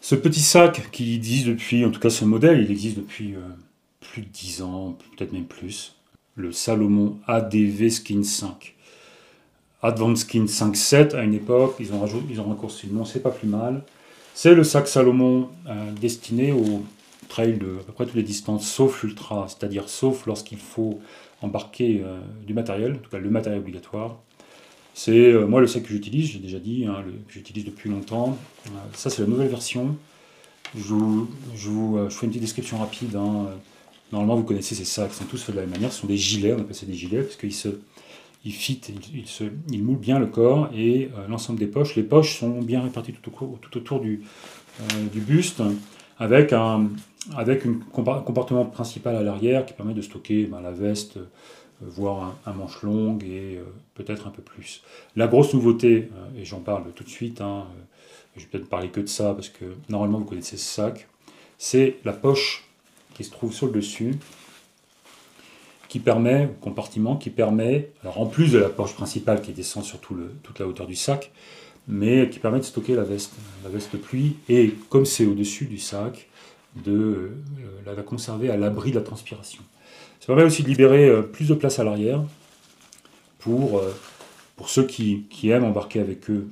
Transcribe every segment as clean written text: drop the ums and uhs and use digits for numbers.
Ce petit sac qui existe depuis, en tout cas ce modèle, il existe depuis plus de 10 ans, peut-être même plus. Le Salomon ADV Skin 5. Advanced Skin 5.7 à une époque, ils ont raccourci le nom, c'est pas plus mal. C'est le sac Salomon destiné au trail de à peu près toutes les distances, sauf l'ultra, c'est-à-dire sauf lorsqu'il faut embarquer du matériel, en tout cas le matériel obligatoire. C'est moi le sac que j'utilise, j'ai déjà dit, que j'utilise depuis longtemps. Ça c'est la nouvelle version. Je fais une petite description rapide. Normalement vous connaissez ces sacs, ils sont tous faits de la même manière, ce sont des gilets, on appelle ça des gilets, parce qu'ils ils moulent bien le corps et l'ensemble des poches. Les poches sont bien réparties tout autour du buste, avec un compartiment principal à l'arrière qui permet de stocker la veste, voire un manche longue et peut-être un peu plus. La grosse nouveauté, et j'en parle tout de suite, je vais peut-être parler que de ça parce que normalement vous connaissez ce sac, c'est la poche qui se trouve sur le dessus, compartiment qui permet, alors en plus de la poche principale qui descend sur toute la hauteur du sac, mais qui permet de stocker la veste de pluie, et comme c'est au-dessus du sac, de la conserver à l'abri de la transpiration. Ça permet aussi de libérer plus de place à l'arrière pour ceux qui aiment embarquer avec eux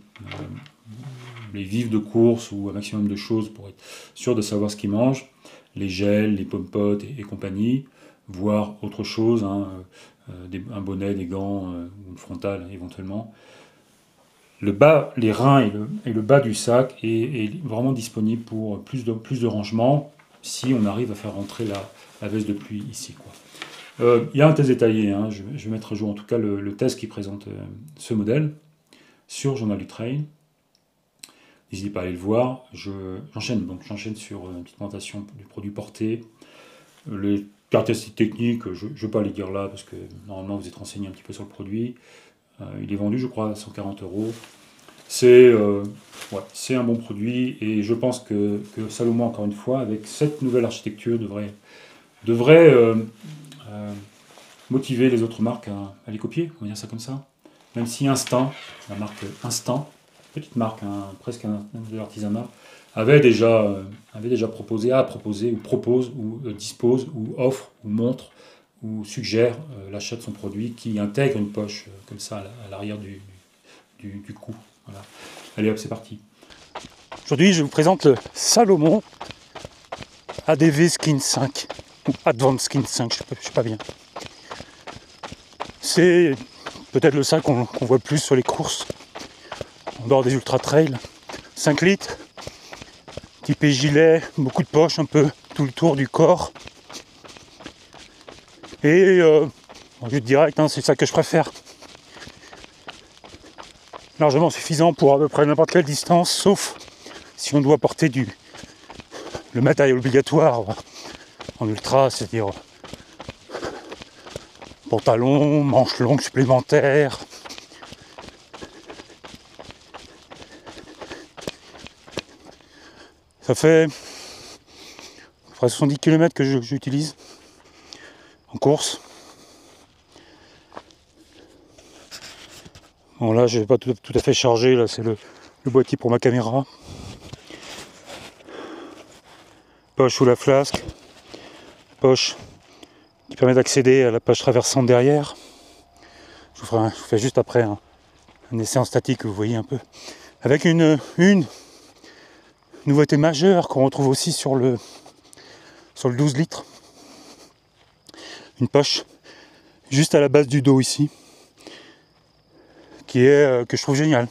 les vivres de course ou un maximum de choses pour être sûr de savoir ce qu'ils mangent, les gels, les pommes-potes et compagnie, voire autre chose, un bonnet, des gants, ou une frontale éventuellement. Le bas, les reins et le bas du sac est vraiment disponible pour plus de rangement si on arrive à faire rentrer la veste de pluie ici, quoi. Il y a un test détaillé, je vais mettre à jour en tout cas le test qui présente ce modèle sur Journal du Trail. N'hésitez pas à aller le voir. J'enchaîne sur une petite présentation du produit porté. Les caractéristiques techniques, je ne vais pas les dire là parce que normalement vous êtes renseigné un petit peu sur le produit. Il est vendu, je crois, à 140 €. C'est un bon produit et je pense que Salomon, encore une fois, avec cette nouvelle architecture, devrait motiver les autres marques à les copier, on va dire ça comme ça. Même si Instinct, la marque Instinct, petite marque, presque de l'artisanat, avait déjà proposé, ou propose, ou dispose, ou offre, ou montre, ou suggère l'achat de son produit qui intègre une poche comme ça à l'arrière du cou. Voilà. Allez hop, c'est parti. Aujourd'hui, je vous présente le Salomon ADV Skin 5, ou Advanced Skin 5, je ne sais pas bien. C'est peut-être le sac qu'on voit le plus sur les courses, en dehors des ultra trails. 5 litres, typé gilet, beaucoup de poches un peu tout le tour du corps. Et je vais te direct, c'est ça que je préfère. Largement suffisant pour à peu près n'importe quelle distance, sauf si on doit porter le matériel obligatoire en ultra, c'est-à-dire pantalon, manches longues supplémentaires. Ça fait 70 km que j'utilise en course. Bon là je vais pas tout à fait charger, là c'est le boîtier pour ma caméra. Poche sous la flasque. Poche qui permet d'accéder à la page traversante derrière. Je vous fais juste après un essai en statique que vous voyez un peu. Avec une nouveauté majeure qu'on retrouve aussi sur le 12 litres. Une poche juste à la base du dos ici. Que je trouve génial.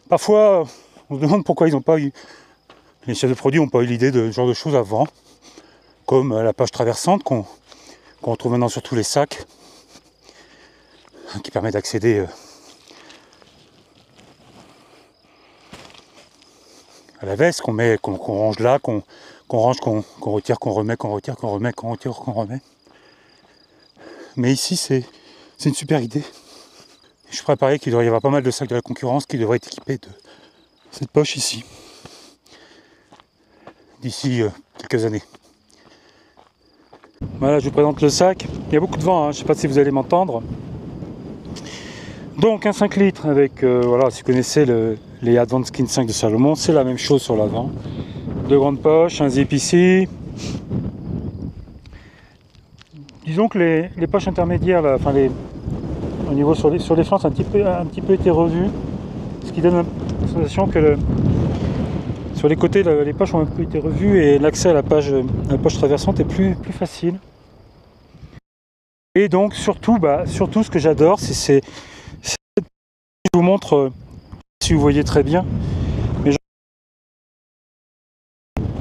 Parfois, on se demande pourquoi les chefs de produits n'ont pas eu l'idée de ce genre de choses avant, comme la page traversante qu'on retrouve maintenant sur tous les sacs, qui permet d'accéder à la veste qu'on range là, qu'on range, qu'on retire, qu'on remet, qu'on retire, qu'on remet, qu'on retire, qu'on remet. Mais ici, c'est une super idée. Je préparais qu'il devrait y avoir pas mal de sacs de la concurrence qui devraient être équipés de cette poche ici, d'ici quelques années. Voilà, je vous présente le sac. Il y a beaucoup de vent, je ne sais pas si vous allez m'entendre. Donc un 5 litres avec, si vous connaissez les Advanced Skin 5 de Salomon, c'est la même chose sur l'avant. Deux grandes poches, un zip ici. Disons que les poches intermédiaires, là, enfin au niveau sur les flancs, un petit peu été revu, ce qui donne la sensation que sur les côtés, les poches ont un peu été revues et l'accès à la poche traversante est plus facile. Et donc surtout ce que j'adore, c'est je vous montre si vous voyez très bien. Mais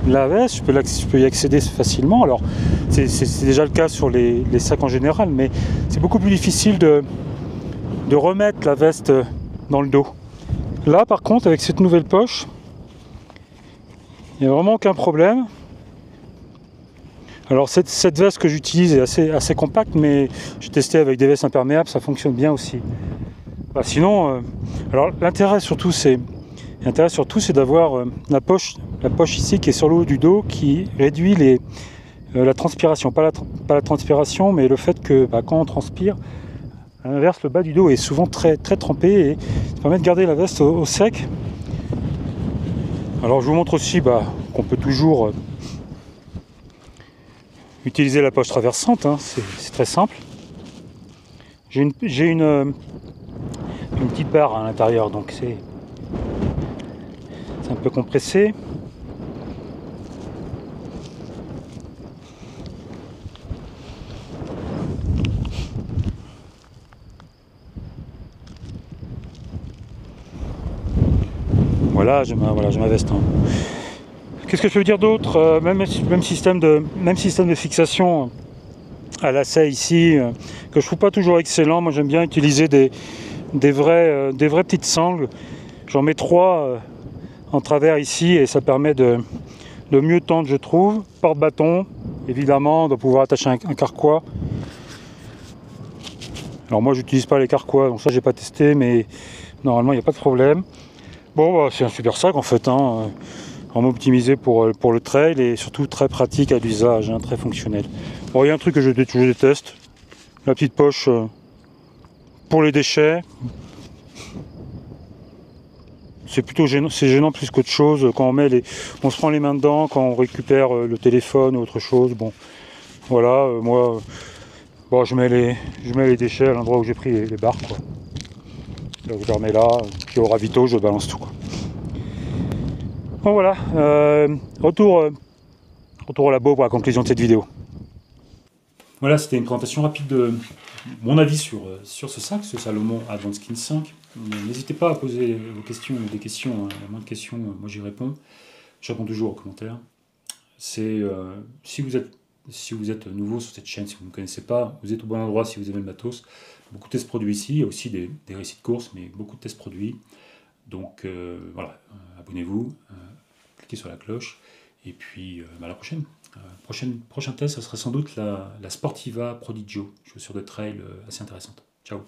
la veste, je peux y accéder facilement. Alors c'est déjà le cas sur les sacs en général, mais c'est beaucoup plus difficile de remettre la veste dans le dos. Là par contre, avec cette nouvelle poche, il n'y a vraiment aucun problème. Alors cette veste que j'utilise est assez compacte, mais j'ai testé avec des vestes imperméables, ça fonctionne bien aussi. Sinon, alors l'intérêt surtout c'est d'avoir la poche ici qui est sur le haut du dos, qui réduit la transpiration, pas la transpiration, mais le fait que quand on transpire, à l'inverse, le bas du dos est souvent très trempé et ça permet de garder la veste au sec. Alors je vous montre aussi qu'on peut toujours utiliser la poche traversante, hein, c'est très simple. J'ai une petite barre à l'intérieur, donc c'est un peu compressé. Voilà, j'ai ma veste. Hein. Qu'est-ce que je peux dire d'autre? Même système de fixation à lacet ici, que je trouve pas toujours excellent. Moi j'aime bien utiliser des vraies petites sangles. J'en mets 3 en travers ici et ça permet de mieux tendre, je trouve. Porte-bâton, évidemment, on doit pouvoir attacher un carquois. Alors moi j'utilise pas les carquois, donc ça j'ai pas testé, mais normalement il n'y a pas de problème. Bon, c'est un super sac en fait, hein, vraiment optimisé pour le trail et surtout très pratique à l'usage, hein, très fonctionnel. Bon, il y a un truc que je déteste, la petite poche pour les déchets. C'est plutôt gênant, c'est gênant plus qu'autre chose quand on se prend les mains dedans, quand on récupère le téléphone ou autre chose. Bon, voilà, moi, je mets les déchets à l'endroit où j'ai pris les barres, quoi. Donc je les remets là, puis au ravito, je balance tout, quoi. Bon voilà, retour au labo pour la conclusion de cette vidéo. Voilà, c'était une présentation rapide de mon avis sur ce sac, ce Salomon Advanced Skin 5. N'hésitez pas à poser vos questions, des questions, hein, la moindre question, moi j'y réponds. Je réponds toujours aux commentaires. Si vous êtes nouveau sur cette chaîne, si vous ne me connaissez pas, vous êtes au bon endroit si vous aimez le matos. Beaucoup de tests produits ici, il y a aussi des récits de course, mais beaucoup de tests produits. Donc voilà, abonnez-vous, cliquez sur la cloche, et puis à la prochaine. Prochain test, ce sera sans doute la Sportiva Prodigio, chaussure de trail assez intéressante. Ciao.